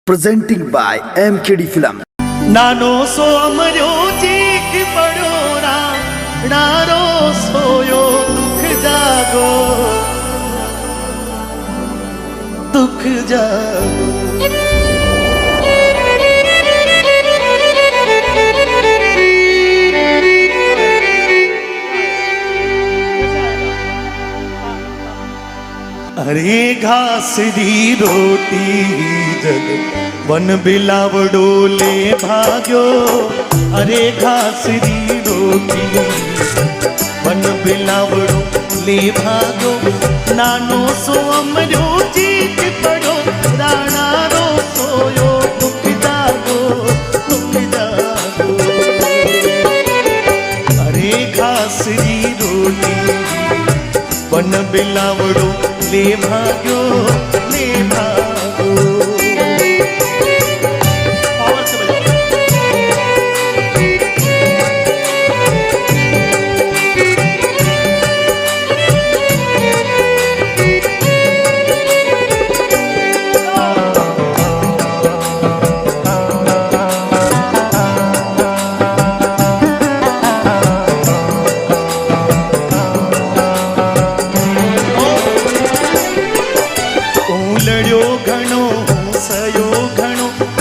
presenting by MKD Film. नानो सो अमरो जीक पड़ोरा नारो सोयो दुख जागो दुख जागो। अरे घास दी रोटी जग वन बिलावड़ो ले भाग्यो। अरे घास दी रोटी वन बिलावड़ो ले भाग्यो। नानो सो अमरो जीत पड़ो राणा रो सोयो दुख जागो दुख जागो। अरे घास दी रोटी वन बिलावड़ो ले भाग्यो ले भागो।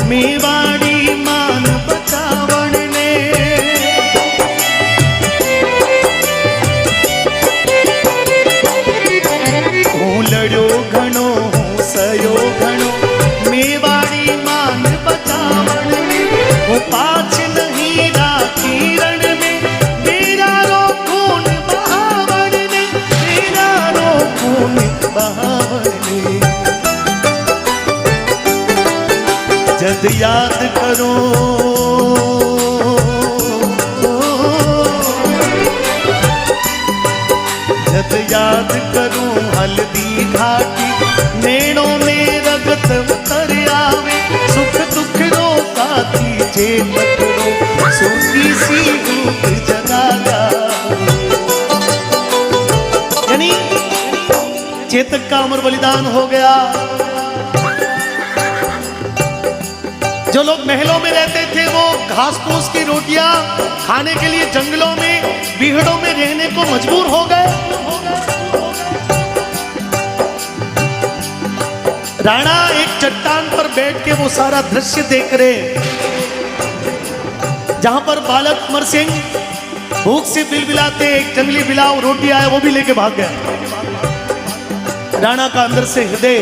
मेवाड़ी मान बचावण ने लड़ो घणो सयो घणो मेवाड़ी मान बचावण ने। वो पाछ नहीं राखी रण में मेरा रो खून बहावण ने मेरा रो खून बहावण ने। जद याद करो जद याद करूं हल्दी घाटी नैनों में रगत उतर आवे। सुख दुख रो साथी जे पकड़ो सूखी सी रूप जगागा। यानी चेतक का अमर बलिदान हो गया। जो लोग महलों में रहते थे वो घास फूस की रोटियां खाने के लिए जंगलों में बीहड़ों में रहने को मजबूर हो गए। राणा एक चट्टान पर बैठ के वो सारा दृश्य देख रहे जहां पर बालक अमर सिंह भूख से बिलबिलाते एक जंगली बिलाव रोटी आया वो भी लेके भाग गया। राणा का अंदर से हृदय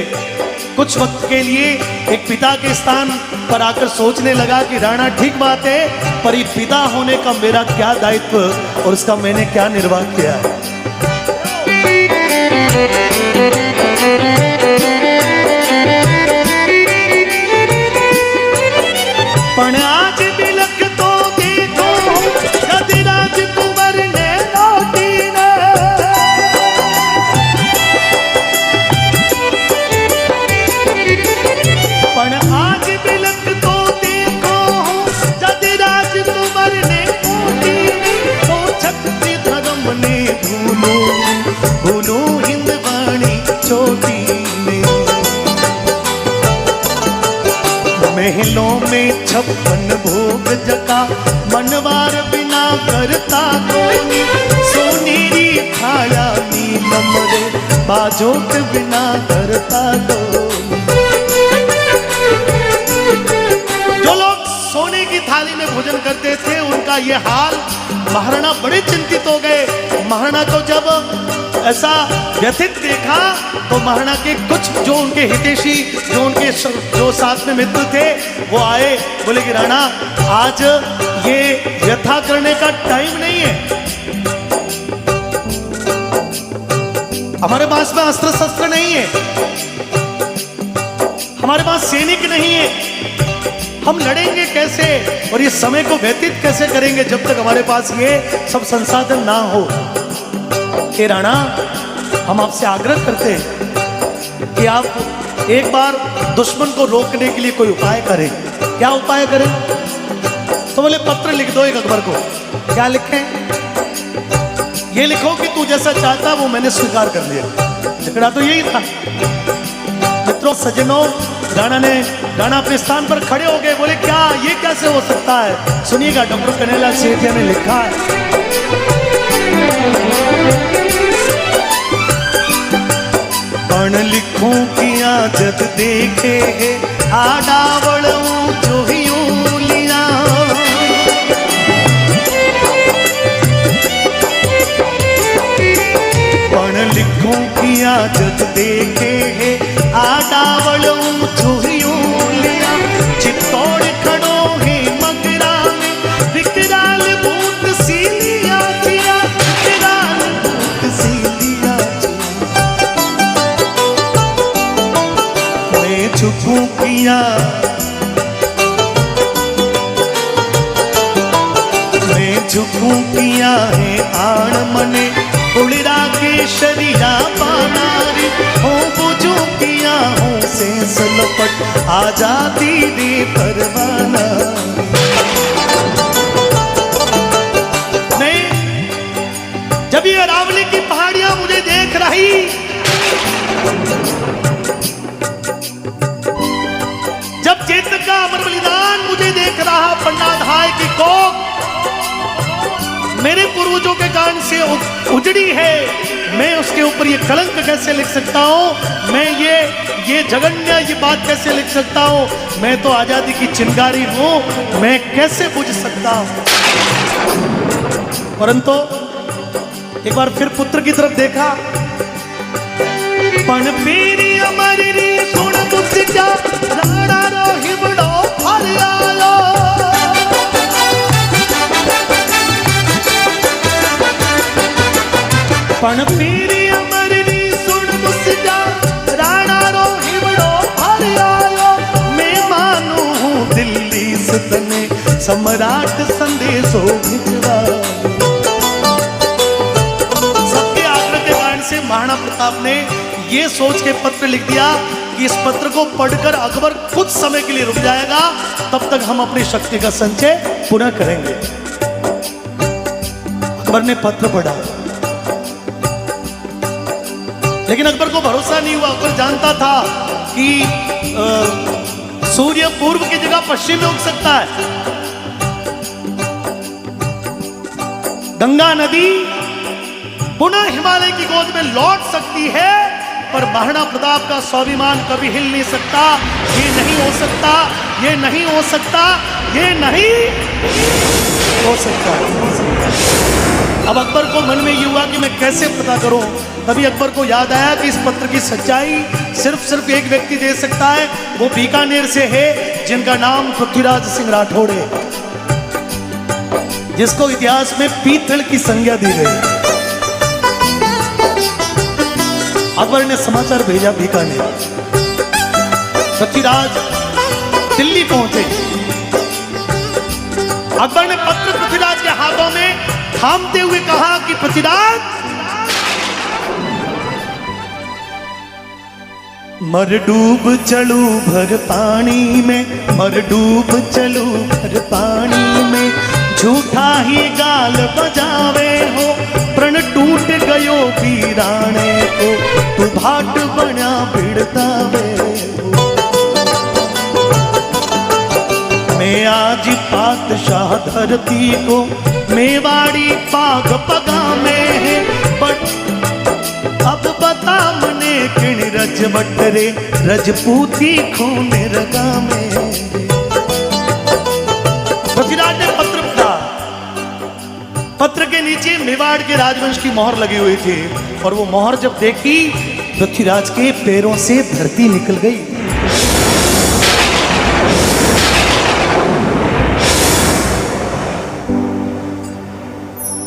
कुछ वक्त के लिए एक पिता के स्थान पर आकर सोचने लगा कि राणा ठीक बात है पर ये पिता होने का मेरा क्या दायित्व और उसका मैंने क्या निर्वाह किया है। पण आज बिलख तो देखो यदि राजकुंवर ने लौटी ने। पण आज बिलख तो देखो यदि राजकुंवर ने लौटी ने। तो छत्री धर्म ने भूलो भूलो हिंदवाणी छोटी ने। महलों में 56 भोग जका मनवार बिना करता कोनी। सोनेरी थाया नीलम रे बाजोट बिना करता कोनी। जो लोग सोने की थाली में भोजन करते थे उनका ये हाल महाराणा बड़े चिंतित हो गए। महाराणा को जब ऐसा व्यथित देखा तो महाराणा के कुछ जो उनके हितैषी जो साथ में मित्र थे वो आए बोले कि राणा आज ये व्यथा करने का टाइम नहीं है। हमारे पास में अस्त्र शस्त्र नहीं है हमारे पास सैनिक नहीं है। हम लड़ेंगे कैसे और ये समय को व्यतीत कैसे करेंगे जब तक हमारे पास ये सब संसाधन ना हो। हे राणा हम आपसे आग्रह करते हैं कि आप एक बार दुश्मन को रोकने के लिए कोई उपाय करें। क्या उपाय करें? तो बोले पत्र लिख दो एक अकबर को। क्या लिखें? ये लिखो कि तू जैसा चाहता वो मैंने स्वीकार कर लिया। झगड़ा तो यही था। मित्रों सज्जनों राणा ने राणा अपने स्थान पर खड़े हो गए, बोले क्या ये कैसे हो सकता है? सुनिएगा, डॉक्टर कन्हैयालाल सेठिया ने लिखा है, पण लिखूं किया जद देखे आडावड़ जो लिया, पण लिखूं किया जद देखे आडावड़ जो लिया, चित्तौड़ खड़ो है मगरा में विकराल बूट सी लिया जिया, विकराल बूट सी लिया जिया, मैं झुकूं किया, मैं झुकूं किया है आण मने उड़रा के शरीरा पानारी, हो बुझू किया हूँ से सलपट आजादी दे परवाना। नहीं, जब ये अरावली की पहाड़ियां मुझे देख रही, जब चेतक का अमर बलिदान मुझे देख रहा, पंडाधाय की कोख मेरे पूर्वजों के कारण से उजड़ी है, मैं उसके ऊपर ये कलंक कैसे लिख सकता हूँ? मैं ये जघन्य ये बात कैसे लिख सकता हूँ? मैं तो आजादी की चिंगारी हूँ, मैं कैसे बुझ सकता हूँ? परंतु एक बार फिर पुत्र की तरफ देखा, पण पीरी अमरी सुन बुझ जा राणा रो हिबड़ो फर आयो, पण पीरी अमरी सुन बुझ जा राणा रो हिबड़ो फर आयो, मैं मानू हूँ दिल्ली सतने सम्राट संदेशो भिजवा। सबके आग्रह के कारण से महाराणा प्रताप ने ये सोच के पत्र लिख दिया कि इस पत्र को पढ़कर अकबर कुछ समय के लिए रुक जाएगा, तब तक हम अपनी शक्ति का संचय पुनः करेंगे। अकबर ने पत्र पढ़ा, लेकिन अकबर को भरोसा नहीं हुआ। अकबर जानता था कि सूर्य पूर्व की जगह पश्चिम में उग सकता है, गंगा नदी पुनः हिमालय की गोद में लौट सकती है, पर महाराणा प्रताप का स्वाभिमान कभी हिल नहीं सकता। ये नहीं हो सकता, ये नहीं हो सकता, ये नहीं हो सकता। अब अकबर को मन में ये हुआ कि मैं कैसे पता करूं। तभी अकबर को याद आया कि इस पत्र की सच्चाई सिर्फ एक व्यक्ति दे सकता है, वो बीकानेर से है, जिनका नाम पृथ्वीराज सिंह राठौड़ है, जिसको इतिहास में पीतल की संज्ञा दी गई। अकबर ने समाचार भेजा बीकानेर, पृथ्वीराज दिल्ली पहुंचे। अकबर ने पत्र पृथ्वीराज के हाथों में थामते हुए कहा कि पृथ्वीराज, मर डूब चलू भर पानी में, मर डूब चलू भर पानी में, झूठा ही गाल बजावे हो, प्रण टूट गयो वीराने को, तू भाट बना भिड़ता वे हो। मैं आज पातशाह धरती को, मेवाड़ी पाग पगा में है, बट अब बता मने किण रजवट रे, रजपूती खून रगा में। पृथ्वीराज ने पत्र पढ़ा, पत्र के नीचे मेवाड़ के राजवंश की मोहर लगी हुई थी, और वो मोहर जब देखी, पृथ्वीराज के पैरों से धरती निकल गई।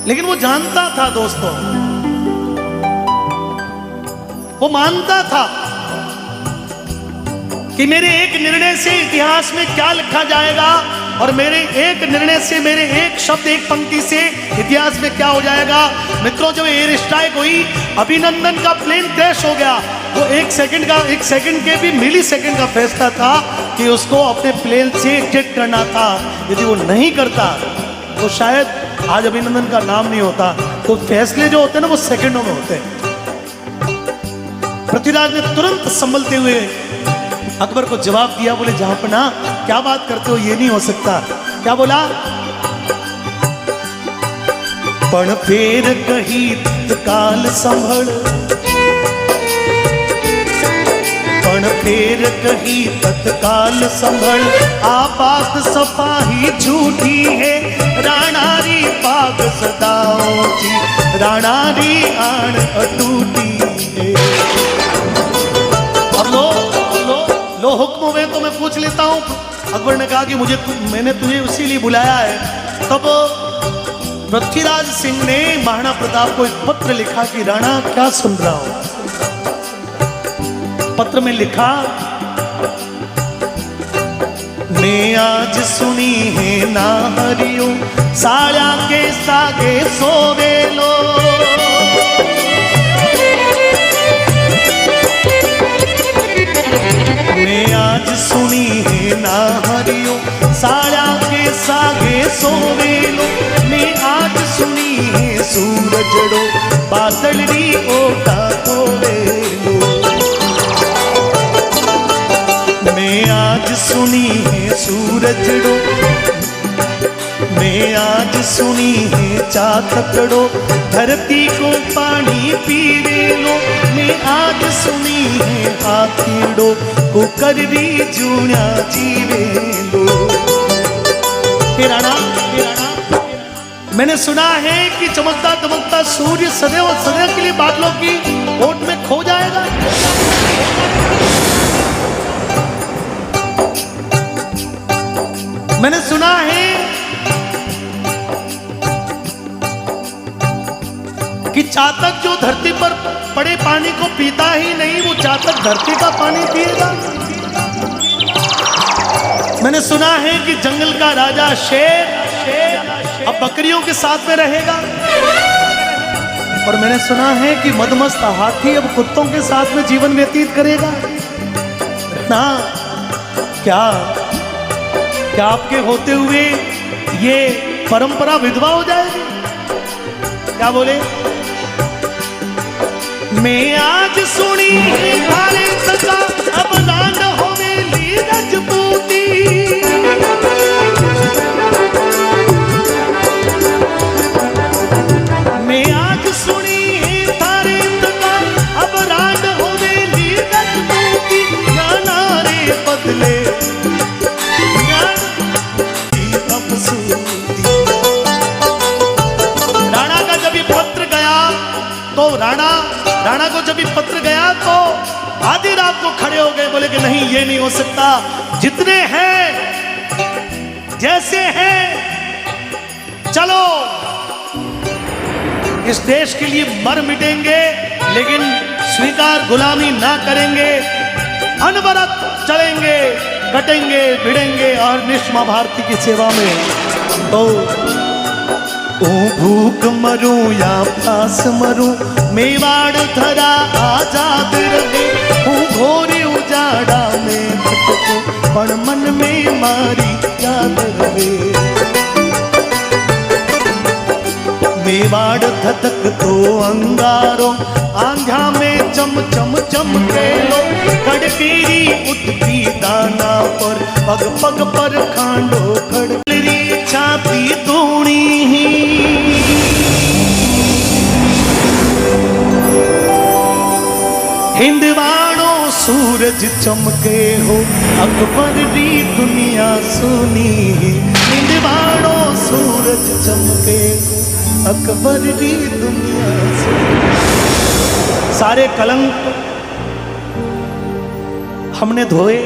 लेकिन वो जानता था दोस्तों, वो मानता था कि मेरे एक निर्णय से इतिहास में क्या लिखा जाएगा, और मेरे एक निर्णय से, मेरे एक शब्द, एक पंक्ति से इतिहास में क्या हो जाएगा। मित्रों, जब एयर स्ट्राइक हुई, अभिनंदन का प्लेन क्रैश हो गया, वो एक सेकंड के भी मिली सेकंड का फैसला था कि उसको अपने प्लेन से एग्जिट करना था। यदि वो नहीं करता तो शायद आज अभिनंदन का नाम नहीं होता। तो फैसले जो होते हैं ना, वो सेकंडों में होते हैं। पृथ्वीराज ने तुरंत संभलते हुए अकबर को जवाब दिया, बोले जहांपना क्या बात करते हो, ये नहीं हो सकता। क्या बोला? पण फेर कही तत्काल संभल, पण फेर कही तत्काल संभल, आ बात सफाही झूठी है, राणारी पाग सदाओं की, राणारी आण अटूटी है। और लो हुक्म में तो मैं पूछ लेता हूं। अकबर ने कहा कि मैंने तुझे इसीलिए बुलाया है। तब पृथ्वीराज सिंह ने महाराणा प्रताप को एक पत्र लिखा कि राणा क्या सुन रहा हो। पत्र में लिखा, मैं आज सुनी है ना हरियो, साया के सागे सोवे लो, मैं आज सुनी है ना हरियो, साया के सागे सोवे लो, मैं आज सुनी है सूरजड़ो, बादलड़ी ओटा तोवे लो, मैं आज सुनी है सूरजड़ो, मैं आज सुनी है चातकड़ो, धरती को पानी पीवे लो, मैं आज सुनी है हाथीड़ो, कुकररी जूणा जीवे लो। हे राणा, मैंने सुना है कि चमकता दमकता सूर्य सदैव सदैव के लिए बादलों की ओट में खो जाएगा। मैंने सुना है कि चातक जो धरती पर पड़े पानी को पीता ही नहीं, वो चातक धरती का पानी पिएगा। मैंने सुना है कि जंगल का राजा शेर अब बकरियों के साथ में रहेगा। और मैंने सुना है कि मदमस्त हाथी अब कुत्तों के साथ में जीवन व्यतीत करेगा। ना क्या आपके होते हुए ये परंपरा विधवा हो जाएगी? क्या बोले? मैं आज सुनी थारे सका, अब नान होवेली रजपूती, मैं आज सुनी थारे सका, अब नान होवेली रजपूती, नाना रे बदले राणा का जब ये पत्र गया तो राणा को जब ये पत्र गया तो आधी रात को खड़े हो गए, बोले कि नहीं ये नहीं हो सकता, जितने हैं जैसे हैं चलो इस देश के लिए मर मिटेंगे, लेकिन स्वीकार गुलामी ना करेंगे, अनवरत चलेंगे, कटेंगे भिड़ेंगे और निष्मा भारती की सेवा में। तो भूख मरूं या प्यास मरूं, मेवाड़ धरा आजाद रहे, हूँ घोरी उजाड़ा में भटकूं, पण मन में मारी याद रहे। मेवाड़ धधक तो अंगारो, आंध्या में चम चम चमके लो, कड़केरी उठती दाना पर, पग पग पर खांडो खड़करी छाती दूणी ही। हिंदवाणो सूरज चमके हो, अकबर दी दुनिया सुनी, हिंदवाणो सूरज चमके हो, अकबर दी दुनिया सुनी। सारे कलंक हमने धोए,